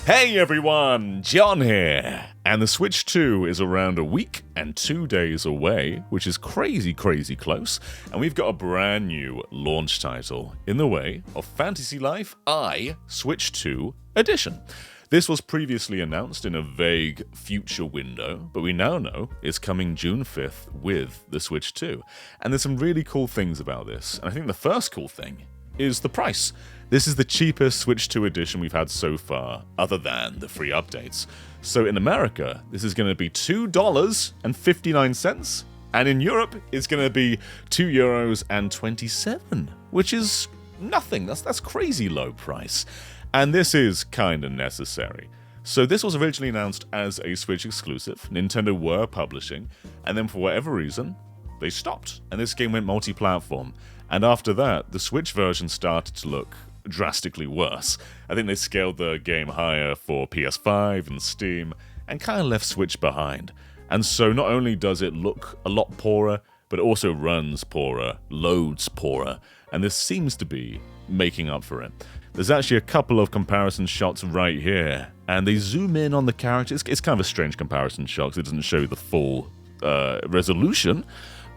Hey everyone, John here! And the Switch 2 is around a week and 2 days away, which is crazy close, and we've got a brand new launch title in the way of Fantasy Life I Switch 2 Edition. This was previously announced in a vague future window, but we now know it's coming June 5th with the Switch 2. And there's some really cool things about this, and I think the first cool thing is the price. This is the cheapest Switch 2 edition we've had so far, other than the free updates. So in America, this is going to be $2.59, and in Europe, it's going to be €2.27, which is nothing. That's crazy low price. And this is kinda necessary. So this was originally announced as a Switch exclusive. Nintendo were publishing, and then for whatever reason, they stopped, and this game went multi-platform. And after that, the Switch version started to look drastically worse. I think they scaled the game higher for PS5 and Steam, and kind of left Switch behind. And so not only does it look a lot poorer, but it also runs poorer, loads poorer, and this seems to be making up for it. There's actually a couple of comparison shots right here, and they zoom in on the characters. It's kind of a strange comparison shot because it doesn't show the full resolution,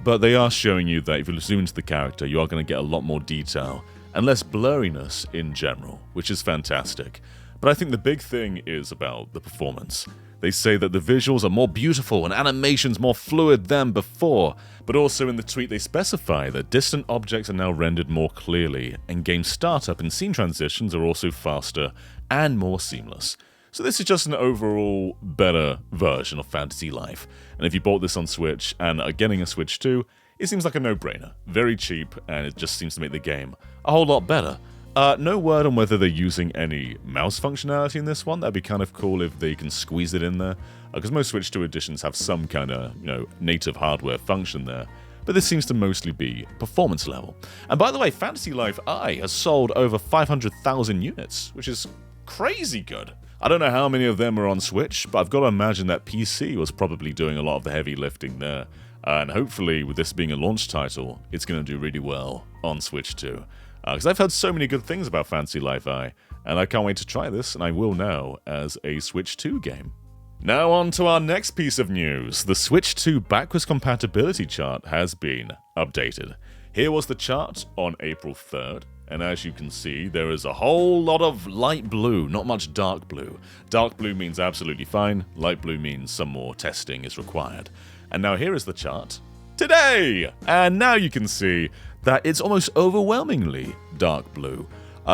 but they are showing you that if you zoom into the character, you are going to get a lot more detail and less blurriness in general, which is fantastic. But I think the big thing is about the performance. They say that the visuals are more beautiful and animations more fluid than before, but also in the tweet they specify that distant objects are now rendered more clearly, and game startup and scene transitions are also faster and more seamless. So this is just an overall better version of Fantasy Life, and if you bought this on Switch and are getting a Switch 2, it seems like a no-brainer. Very cheap, and it just seems to make the game a whole lot better. No word on whether they're using any mouse functionality in this one. That'd be kind of cool if they can squeeze it in there, because most Switch 2 editions have some kind of, native hardware function there. But this seems to mostly be performance level. And by the way, Fantasy Life I has sold over 500,000 units, which is crazy good. I don't know how many of them are on Switch, but I've got to imagine that PC was probably doing a lot of the heavy lifting there. And hopefully, with this being a launch title, it's going to do really well on Switch too. Because I've heard so many good things about Fantasy Life I, and I can't wait to try this, and I will now as a Switch 2 game. Now on to our next piece of news. The Switch 2 backwards compatibility chart has been updated. Here was the chart on April 3rd, and as you can see, there is a whole lot of light blue, not much dark blue. Dark blue means absolutely fine, light blue means some more testing is required. And now here is the chart today! And now you can see that it's almost overwhelmingly dark blue.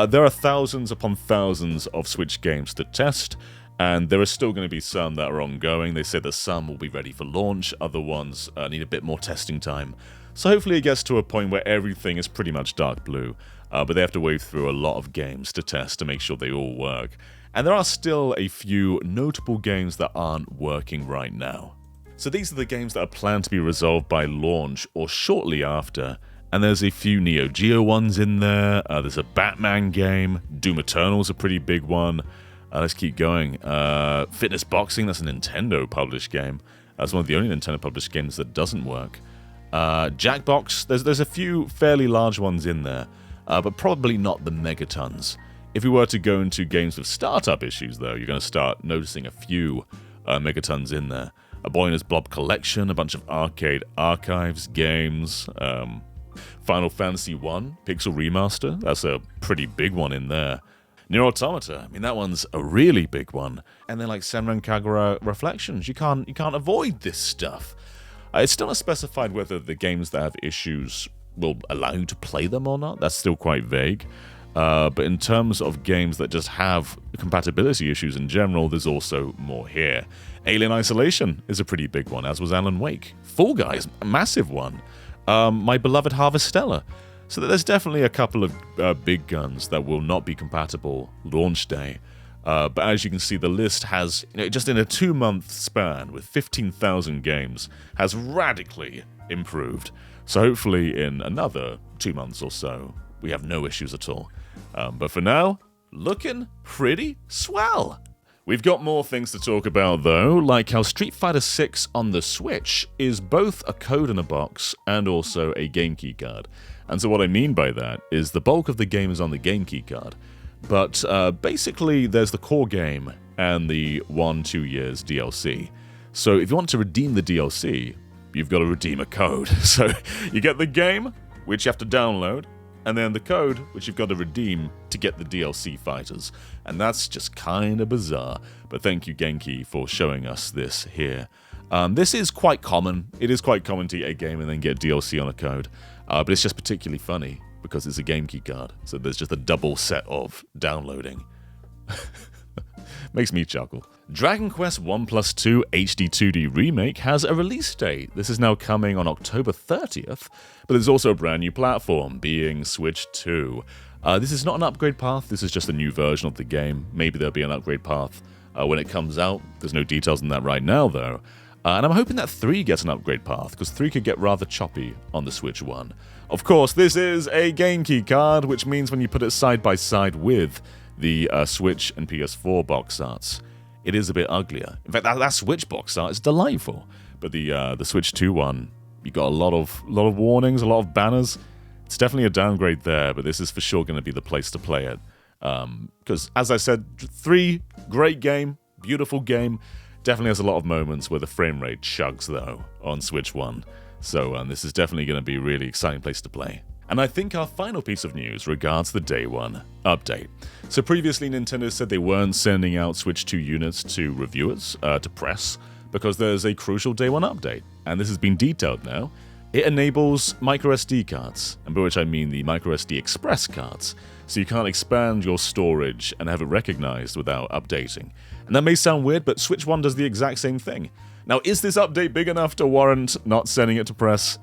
There are thousands upon thousands of Switch games to test, and there are still going to be some that are ongoing. They say that some will be ready for launch, other ones need a bit more testing time. So hopefully it gets to a point where everything is pretty much dark blue, but they have to wade through a lot of games to test to make sure they all work. And there are still a few notable games that aren't working right now. So these are the games that are planned to be resolved by launch or shortly after, and there's a few Neo Geo ones in there. There's a Batman game. Doom Eternal's a pretty big one. Let's keep going. Fitness Boxing, that's a Nintendo published game. That's one of the only Nintendo published games that doesn't work. Jackbox, there's a few fairly large ones in there, but probably not the megatons. If we were to go into games with startup issues, though, you're going to start noticing a few megatons in there. A Boy and His Blob Collection, a bunch of arcade archives, games, Final Fantasy 1, Pixel Remaster, that's a pretty big one in there. Nier Automata, that one's a really big one. And then like Senran Kagura Reflections, you can't avoid this stuff. It's still not specified whether the games that have issues will allow you to play them or not. That's still quite vague. But in terms of games that just have compatibility issues in general, there's also more here. Alien Isolation is a pretty big one, as was Alan Wake. Fall Guys, a massive one. My beloved Harvestella. So there's definitely a couple of big guns that will not be compatible launch day. But as you can see, the list has, just in a 2-month span with 15,000 games, has radically improved. So hopefully in another 2 months or so, we have no issues at all. But for now, looking pretty swell. We've got more things to talk about though, like how Street Fighter 6 on the Switch is both a code in a box and also a game key card. And so what I mean by that is the bulk of the game is on the game key card, but basically there's the core game and the 1-2 years DLC. So if you want to redeem the DLC, you've got to redeem a code. So you get the game, which you have to download, and then the code, which you've got to redeem to get the DLC fighters. And that's just kind of bizarre. But thank you, Genki, for showing us this here. This is quite common. It is quite common to get a game and then get DLC on a code. But it's just particularly funny because it's a game key card. So there's just a double set of downloading. Makes me chuckle. Dragon Quest 1+2 HD 2D Remake has a release date. This is now coming on October 30th, but there's also a brand new platform, being Switch 2. This is not an upgrade path, this is just a new version of the game. Maybe there'll be an upgrade path when it comes out. There's no details on that right now, though. And I'm hoping that 3 gets an upgrade path, because 3 could get rather choppy on the Switch 1. Of course, this is a game key card, which means when you put it side by side with the Switch and PS4 box arts, it is a bit uglier. In fact, that Switch box art is delightful, but the Switch 2 one, you got a lot of warnings, a lot of banners. It's definitely a downgrade there, but this is for sure going to be the place to play it. Because, as I said, 3, great game, beautiful game. Definitely has a lot of moments where the frame rate chugs, though, on Switch 1. So this is definitely going to be a really exciting place to play. And I think our final piece of news regards the Day 1 update. So previously Nintendo said they weren't sending out Switch 2 units to reviewers, to press, because there's a crucial Day 1 update. And this has been detailed now. It enables microSD cards, and by which I mean the microSD Express cards, so you can't expand your storage and have it recognized without updating. And that may sound weird, but Switch 1 does the exact same thing. Now, is this update big enough to warrant not sending it to press?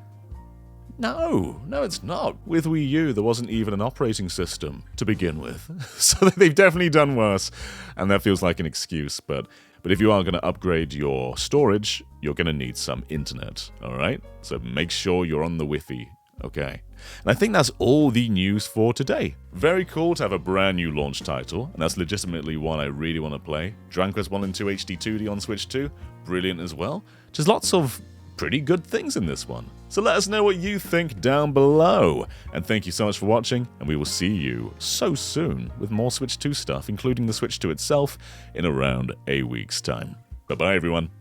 No, it's not. With Wii U, there wasn't even an operating system to begin with. So they've definitely done worse, and that feels like an excuse. But if you are going to upgrade your storage, you're going to need some internet, alright? So make sure you're on the Wi-Fi, okay? And I think that's all the news for today. Very cool to have a brand new launch title, and that's legitimately one I really want to play. Dragon Quest 1 and 2 HD 2D on Switch 2, brilliant as well. Just lots of pretty good things in this one. So let us know what you think down below. And thank you so much for watching, and we will see you so soon with more Switch 2 stuff, including the Switch 2 itself, in around a week's time. Bye-bye, everyone.